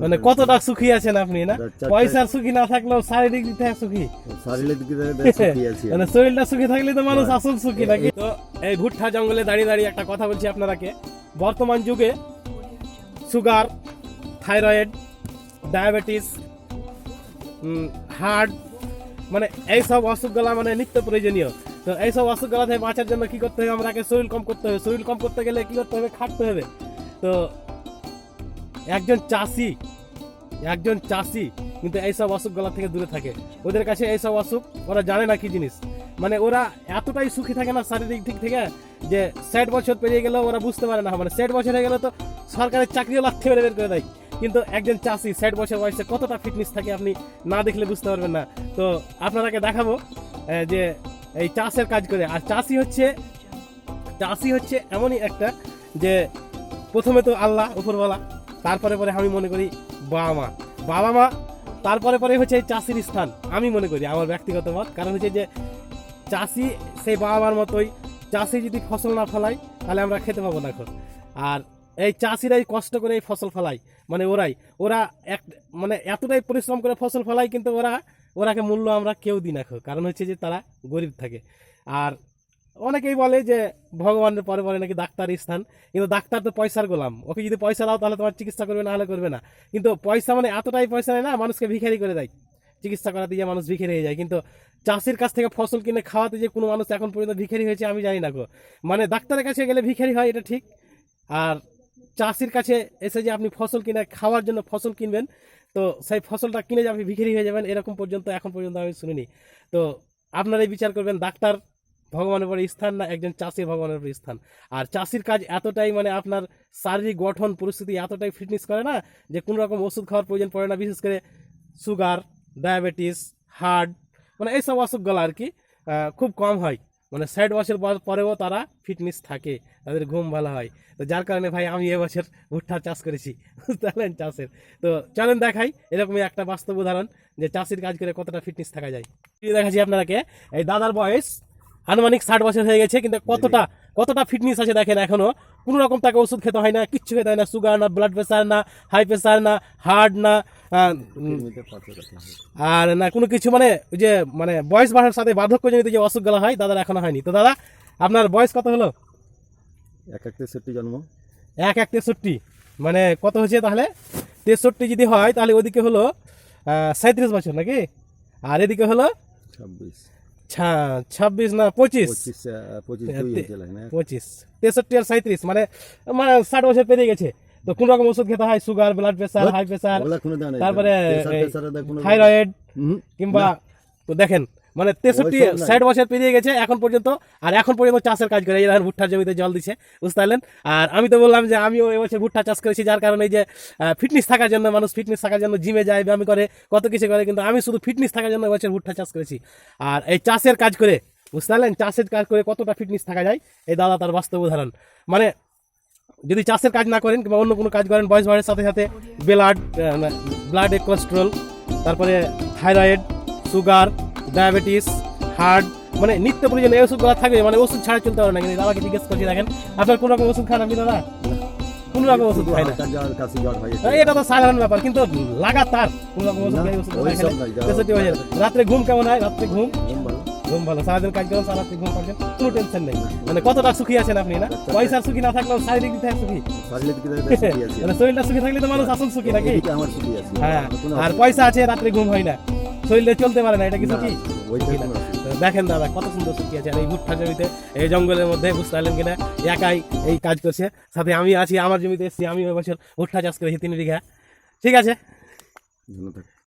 মানে কতটা সুখী আছেন আপনি না? পয়সার সুখী না থাকলেও শারীরিক দিক থেকে সুখী, মানে শরীরটা সুখী থাকলে তো মানুষ আসল সুখী নাকি। তো এই ভুট্টা জঙ্গলে দাঁড়িয়ে দাঁড়িয়ে একটা কথা বলছি আপনারাকে, বর্তমান যুগে সুগার, থাইরয়েড, ডায়াবেটিস, হার্ট, মানে এইসব অসুখগুলা মানে নিত্য প্রয়োজনীয়। তো এইসব অসুখগুলা থেকে বাঁচার জন্য কি করতে হবে? আমাকে শরীর কম করতে হবে। শরীর কম করতে গেলে কি করতে হবে? খাটতে হবে। তো একজন চাষি কিন্তু এইসব অসুখগুলা থেকে দূরে থাকে। ওদের কাছে এইসব অসুখ ওরা জানে না কি জিনিস, মানে ওরা এতটাই সুখী থাকে না শারীরিক দিক থেকে যে 60 বছর পেরিয়ে গেলেও ওরা বুঝতে পারে না। মানে 60 বছর হয়ে গেলে তো সরকারের চাকরিও লাথি মেরে বের করে দেয়, কিন্তু একজন চাষি 60 বছর বয়সে কতটা ফিটনেস থাকে আপনি না দেখলে বুঝতে পারবেন না। তো আপনারাকে দেখাবো যে এই চাষের কাজ করে। আর চাষি হচ্ছে এমনই একটা যে প্রথমে তো আল্লাহ উপরওয়ালা, তারপরে আমি মনে করি বাবা মা, তারপরে হচ্ছে এই চাষির স্থান আমি মনে করি, আমার ব্যক্তিগত মত। কারণ হচ্ছে যে চাষি সেই বাবা মার মতোই, চাষি যদি ফসল না ফলায় তাহলে আমরা খেতে পাবো না এখন। আর এই চাষিরাই কষ্ট করে এই ফসল ফলায়, মানে ওরা মানে এতটাই পরিশ্রম করে ফসল ফলায়, কিন্তু ওরাকে মূল্য আমরা কেউ দিই না। কারণ হচ্ছে যে তারা গরিব থাকে। আর অনেকেই বলে যে ভগবানের পরে নাকি ডাক্তারের স্থান, কিন্তু ডাক্তার তো পয়সার গোলাম। ওকে যদি পয়সা দাও তাহলে তোমার চিকিৎসা করবে, না হলে করবে না। কিন্তু পয়সা মানে এতটাই পয়সা নেয় না, মানুষকে ভিখারি করে দেয়। চিকিৎসা করাতে গিয়ে মানুষ ভিখারি হয়ে যায়, কিন্তু চাষির কাছ থেকে ফসল কিনে খাওয়াতে যে কোনো মানুষ এখন পর্যন্ত ভিখারি হয়েছে আমি জানি না গো। মানে ডাক্তারের কাছে গেলে ভিখারি হয় এটা ঠিক, আর চাষির কাছে এসে যে আপনি ফসল কিনে খাওয়ার জন্য ফসল কিনবেন, তো সেই ফসলটা কিনে যে আপনি ভিখারি হয়ে যাবেন এরকম এখন পর্যন্ত আমি শুনিনি। তো আপনারাই বিচার করবেন, ডাক্তার ভগবানের পরে স্থান না একজন চাষির ভগবানের পরে স্থান। আর চাষির কাজ এতটাই মানে আপনার শারীরিক গঠন পরিস্থিতি এতটাই ফিটনেস করে না যে কোনো রকম ওষুধ খাওয়ার প্রয়োজন পড়ে না। বিশেষ করে সুগার, ডায়াবেটিস, হার্ট, মানে এইসব অসুখগুলো আর কি খুব কম হয়। মানে 60 বছর পরেও তারা ফিটনেস থাকে, তাদের ঘুম ভালো হয়। তো যার কারণে ভাই আমি এবছর ভুট্টার চাষ করেছি, বুঝতে পারলেন চাষের। তো চলেন দেখাই এরকমই একটা বাস্তব উদাহরণ যে চাষির কাজ করে কতটা ফিটনেস থাকা যায়। দেখাচ্ছি আপনাকে, এই দাদার বয়স আনুমানিক 60 বছর হয়ে গেছে, কিন্তু কতটা ফিটনেস আছে দেখেন। এখনো কোনো রকম তাকে ওষুধ খেতে হয় না, কিচ্ছু খেতে হয় না। সুগার না, ব্লাড প্রেসার না, হাই প্রেসার না, হার্ট না, আর না কোনো কিছু। মানে যে মানে বয়স বাড়ার সাথে বার্ধক্যজনিত যে অসুখগুলো হয় দাদার এখনো হয়নি। তো দাদা আপনার বয়স কত হলো? 63 জন্ম। 63, মানে কত হচ্ছে তাহলে? 63 যদি হয় তাহলে ওদিকে হলো 37 বছর নাকি, আর এদিকে হলো 26 না 25, 63 আর 37 মানে 60 বছর পেরিয়ে গেছে। তো কোন রকম ওষুধ খেতে হয়? Sugar, blood pressure, high pressure, তারপরে থাইরয়েড কিংবা, তো দেখেন মানে 63-60 বছর পেরিয়ে গেছে এখন পর্যন্ত, আর এখন পর্যন্ত চাষের কাজ করে। এই দেখেন ভুট্টার জমিতে জল দিচ্ছে, বুঝতে পারলেন। আর আমি তো বললাম যে আমিও এবছর ভুট্টা চাষ করেছি, যার কারণে এই যে ফিটনেস থাকার জন্য, মানুষ ফিটনেস থাকার জন্য জিমে যায়, ব্যায়াম করে, কত কিছু করে, কিন্তু আমি শুধু ফিটনেস থাকার জন্য এবছর ভুট্টা চাষ করেছি। আর এই চাষের কাজ করে, বুঝতে পারলেন, চাষের কাজ করে কতটা ফিটনেস থাকা যায় এই দাদা তার বাস্তব উদাহরণ। মানে যদি চাষের কাজ না করেন কিংবা অন্য কোনো কাজ করেন, বয়স বাড়ার সাথে সাথে ব্লাড কোলেস্ট্রল, তারপরে থাইরয়েড, সুগার, ডায়াবেটিস, হার্ট, মানে নিত্য প্রয়োজনীয় এই ওষুধগুলো থাকবে। মানে ওষুধ ছাড়া চলতে পারে না। কিন্তু দাদাকে জিজ্ঞেস করছি, দেখেন আপনার কোন রকম ওষুধ খান আপনি? দাদা কোন রকম ওষুধ খাই না, এটা তো সাধারণ ব্যাপার, কিন্তু লাগাতার কোন রকম ওষুধ রাত্রে ঘুম কেমন হয়? রাত্রে ঘুম ভালো, সারাদিন কাজ করেন, সারাদিন ঘুম পাচ্ছেন, কোনো টেনশন নেই। মানে কতটা সুখী আছেন আপনি না? পয়সার সুখী না থাকলেও শারীরিক দিক থেকে সুখী, মানে শরীরটা সুখী থাকলে তো মানুষ আসল সুখী নাকি? হ্যাঁ, আর পয়সা আছে, রাত্রে ঘুম হয় না, শরীরে চলতে পারে না, এটা কি সুখী? দেখেন দাদা কত সুন্দর সুখী আছে। আর এই ভুট্টা জমিতে, এই জঙ্গলের মধ্যে, বুঝতে পারলেন কিনা, একাই এই কাজ করছে, সাথে আমি আছি, আমার জমিতে এসেছি, আমি ওই বছর ভুট্টা চাষ করেছি 3 বিঘা। ঠিক আছে, ধন্যবাদ।